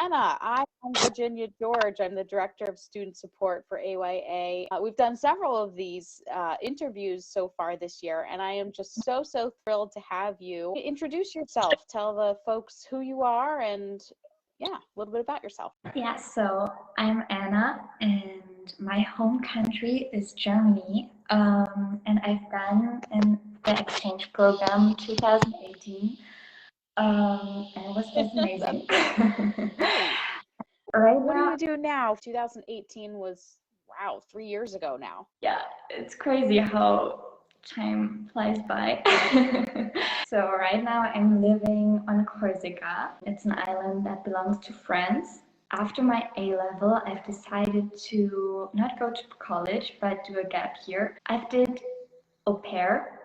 Anna. I'm Virginia George. I'm the Director of Student Support for AYA. We've done several of these interviews so far this year, and I am just so thrilled to have you. Introduce yourself. Tell the folks who you are and, yeah, a little bit about yourself. Yeah, so I'm Anna, and my home country is Germany. And I've done in the exchange program 2018. And it was just amazing. Right What do now, you do now? 2018 was, wow, 3 years ago now. yeah, it's crazy how time flies by. So right now I'm living on Corsica. It's an island that belongs to France. After my A level, I've decided to not go to college, but do a gap year. I've did au pair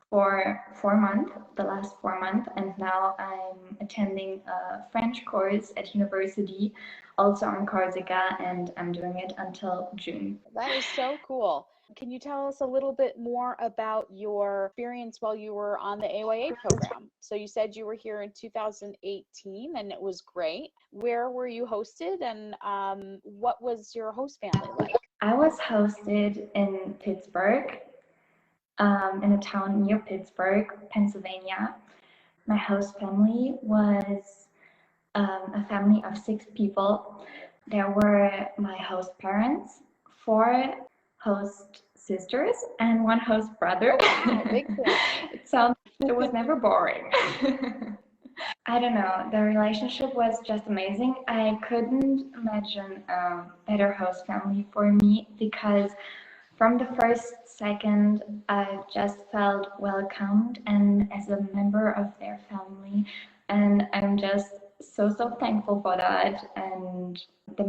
for 4 months, the last 4 months, and now I'm attending a French course at university, also on Corsica, and I'm doing it until June. That is so cool. Can you tell us a little bit more about your experience while you were on the AYA program? So you said you were here in 2018 and it was great. Where were you hosted, and what was your host family like? I was hosted in Pittsburgh, in a town near Pittsburgh, Pennsylvania. My host family was a family of 6 people. There were my host parents, 4 host sisters, and 1 host brother. Wow, big family. It was never boring. I don't know, the relationship was just amazing. I couldn't imagine a better host family for me, because from the first second I've just felt welcomed and as a member of their family, and I'm just so thankful for that. And the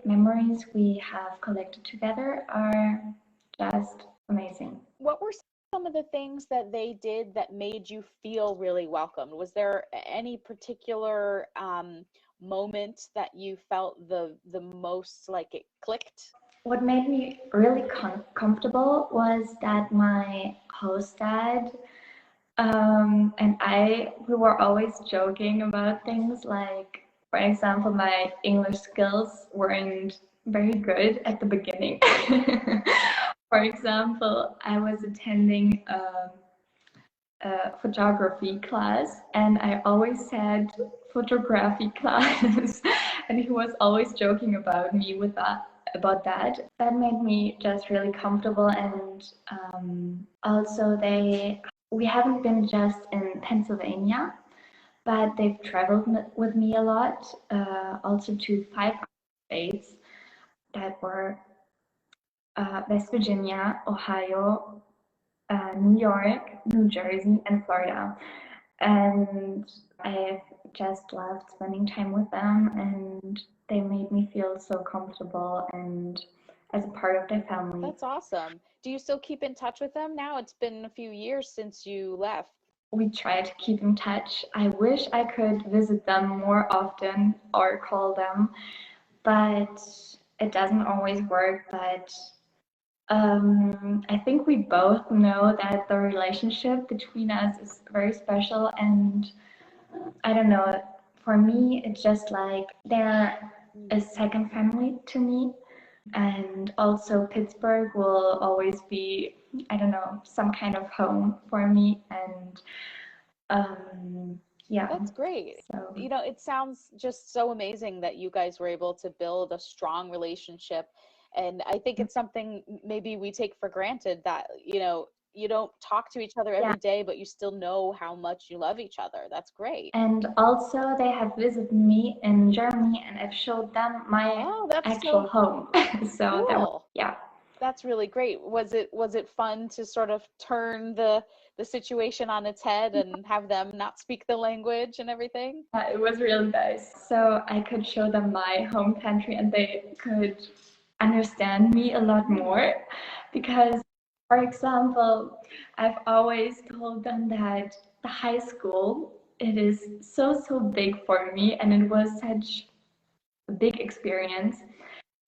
memories we have collected together are just amazing. What were some of the things that they did that made you feel really welcomed? Was there any particular moment that you felt the most like it clicked? What made me really comfortable was that my host dad and we were always joking about things like, for example, my English skills weren't very good at the beginning. For example, I was attending a photography class, and I always said photography class, and he was always joking about me with that. About that. That made me just really comfortable, and also we haven't been just in Pennsylvania, but they've traveled with me a lot, also to 5 states that were West Virginia, Ohio, New York, New Jersey, and Florida. And I've just loved spending time with them, and they made me feel so comfortable and as a part of their family. That's awesome. Do you still keep in touch with them now? It's been a few years since you left. We try to keep in touch. I wish I could visit them more often or call them, but it doesn't always work. But I think we both know that the relationship between us is very special, and I don't know, for me, it's just like they're a second family to me. And also, Pittsburgh will always be, I don't know, some kind of home for me. And yeah. That's great. So, You know, it sounds just so amazing that you guys were able to build a strong relationship. And I think it's something maybe we take for granted that, you know, you don't talk to each other every day, but you still know how much you love each other. That's great. And also, they have visited me in Germany, and I've showed them my actual home. So cool. Yeah. That's really great. Was it fun to sort of turn the situation on its head and have them not speak the language and everything? It was really nice. So I could show them my home country, and they could understand me a lot more, because, for example, I've always told them that the high school, it is so big for me, and it was such a big experience.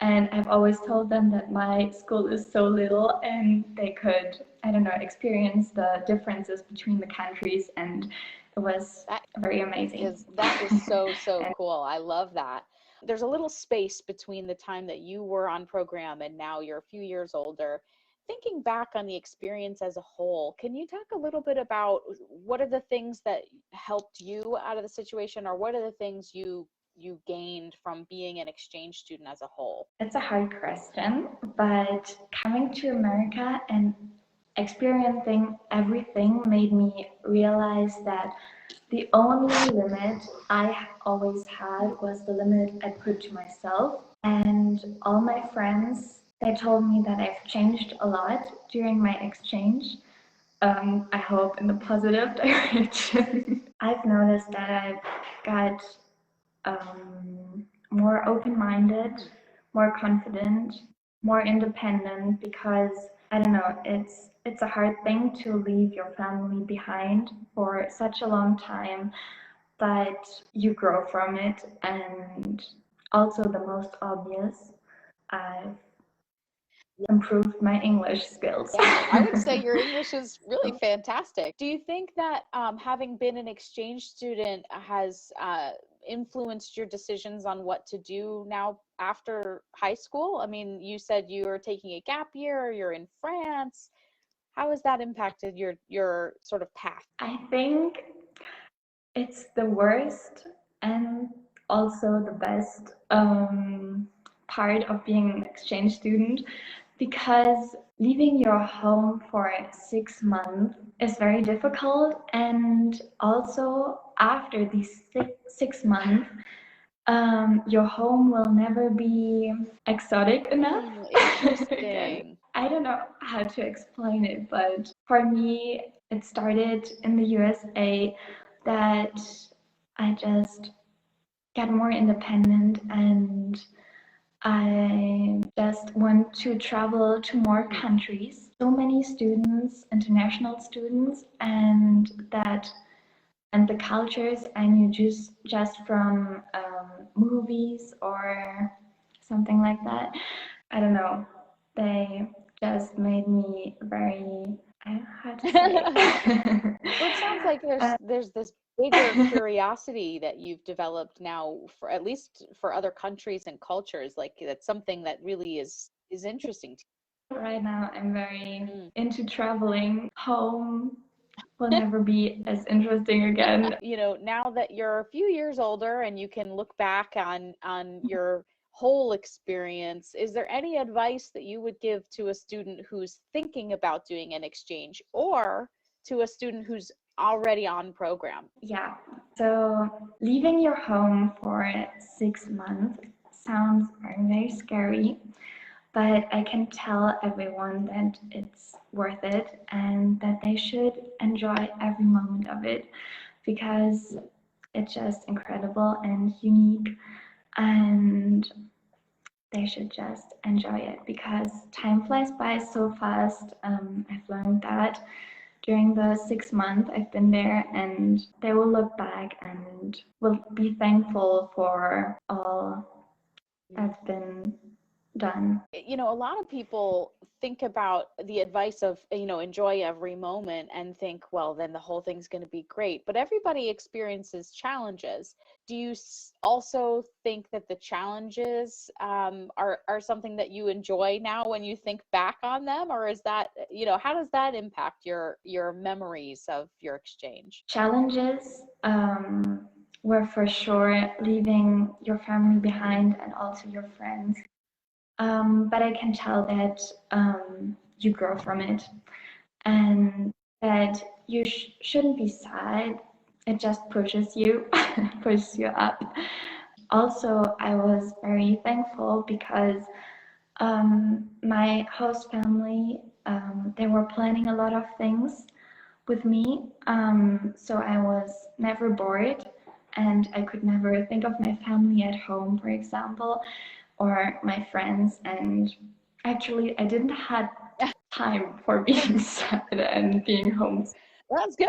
And I've always told them that my school is so little, and they could, I don't know, experience the differences between the countries, and it was That very amazing. that is so And cool. I love that. There's a little space between the time that you were on program and now you're a few years older. Thinking back on the experience as a whole, can you talk a little bit about what are the things that helped you out of the situation, or what are the things you gained from being an exchange student as a whole? it's a hard question, but coming to America and experiencing everything made me realize that the only limit I always had was the limit I put to myself. And all my friends, they told me that I've changed a lot during my exchange. I hope in the positive direction. I've noticed that I've got more open-minded, more confident, more independent because I don't know, it's a hard thing to leave your family behind for such a long time, but you grow from it. And also the most obvious, I've improved my English skills. Yeah, I would say your English is really fantastic. Do you think that having been an exchange student has influenced your decisions on what to do now after high school? I mean, you said you were taking a gap year, you're in France. How has that impacted your sort of path? I think it's the worst and also the best part of being an exchange student because leaving your home for 6 months is very difficult. And also, after these 6 months, your home will never be exotic enough. Interesting. I don't know how to explain it, but for me, it started in the USA that I just got more independent and I just want to travel to more countries. So many students, international students, and the cultures I knew just from movies or something like that. I don't know. They just made me very, I don't know how to say. Well, it sounds like uh, there's this bigger curiosity that you've developed now, for at least for other countries and cultures. Like that's something that really is interesting to right now, I'm very you. into traveling. Home will never be as interesting again. You know, now that you're a few years older and you can look back on your whole experience, is there any advice that you would give to a student who's thinking about doing an exchange, or to a student who's already on program? Yeah, so leaving your home for 6 months sounds very scary, but I can tell everyone that it's worth it and that they should enjoy every moment of it because it's just incredible and unique, and they should just enjoy it because time flies by so fast. I've learned that during the 6 months I've been there, and they will look back and will be thankful for all that's been done. You know, a lot of people think about the advice of, you know, enjoy every moment and think, well, then the whole thing's going to be great. But everybody experiences challenges. Do you also think that the challenges are something that you enjoy now when you think back on them? Or is that, you know, how does that impact your memories of your exchange? Challenges were for sure leaving your family behind and also your friends. But I can tell that you grow from it and that you shouldn't be sad. It just pushes you, pushes you up. Also, I was very thankful because my host family, they were planning a lot of things with me. So I was never bored and I could never think of my family at home, for example, or my friends. And actually, I didn't have time for being sad and being home. That's good.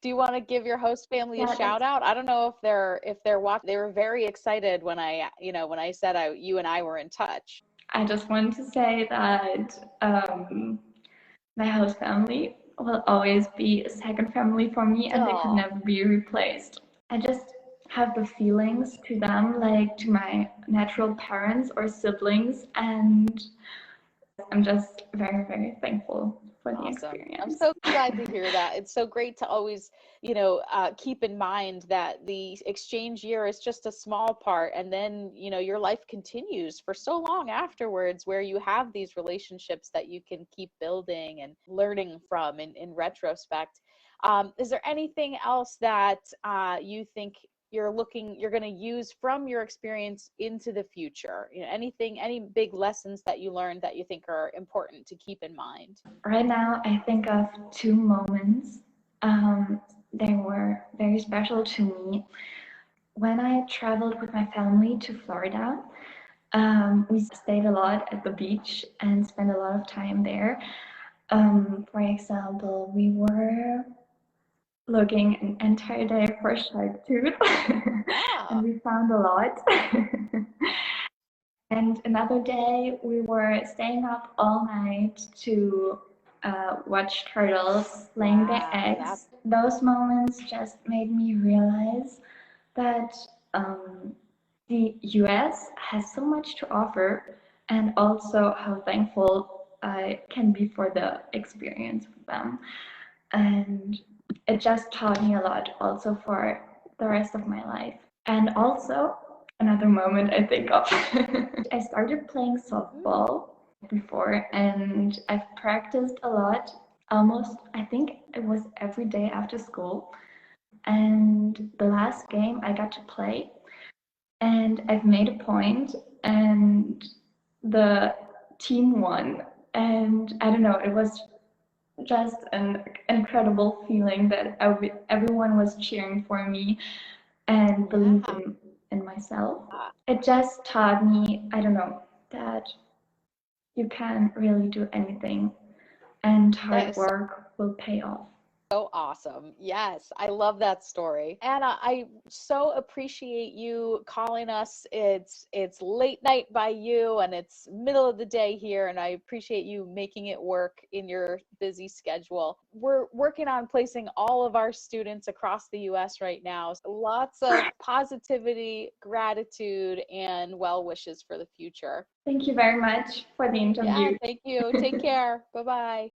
Do you want to give your host family a Yeah, shout out? I don't know if they're watching. They were very excited when I said you and I were in touch. I just want to say that my host family will always be a second family for me, and they could Oh, never be replaced. I just have the feelings to them like to my natural parents or siblings, and I'm just very, very thankful for the awesome. I'm experience. so glad to hear that. It's so great to always, keep in mind that the exchange year is just a small part, and then, your life continues for so long afterwards where you have these relationships that you can keep building and learning from in retrospect. Is there anything else that you think you're going to use from your experience into the future? Any big lessons that you learned that you think are important to keep in mind? Right now, I think of two moments. They were very special to me. When I traveled with my family to Florida, we stayed a lot at the beach and spent a lot of time there. For example, we were looking an entire day for shark tooth, and Ah, we found a lot. And another day, we were staying up all night to watch turtles laying their wow, eggs. Those moments just made me realize that the US has so much to offer, and also how thankful I can be for the experience with them. And it just taught me a lot also for the rest of my life. And also, another moment I think of, I started playing mm, softball before, and I've practiced a lot, almost, I think it was every day after school. And the last game I got to play, and I've made a point, and the team won. And I don't know, it was just an incredible feeling that everyone was cheering for me and believed yeah. in myself. It just taught me, I don't know, that you can really do anything and That hard is work will pay off. so awesome. Yes, I love that story. Anna, I so appreciate you calling us. It's late night by you and it's middle of the day here, and I appreciate you making it work in your busy schedule. We're working on placing all of our students across the US right now. So lots of positivity, gratitude, and well wishes for the future. Thank you very much for the Yeah, interview. thank you. Take care. Bye-bye.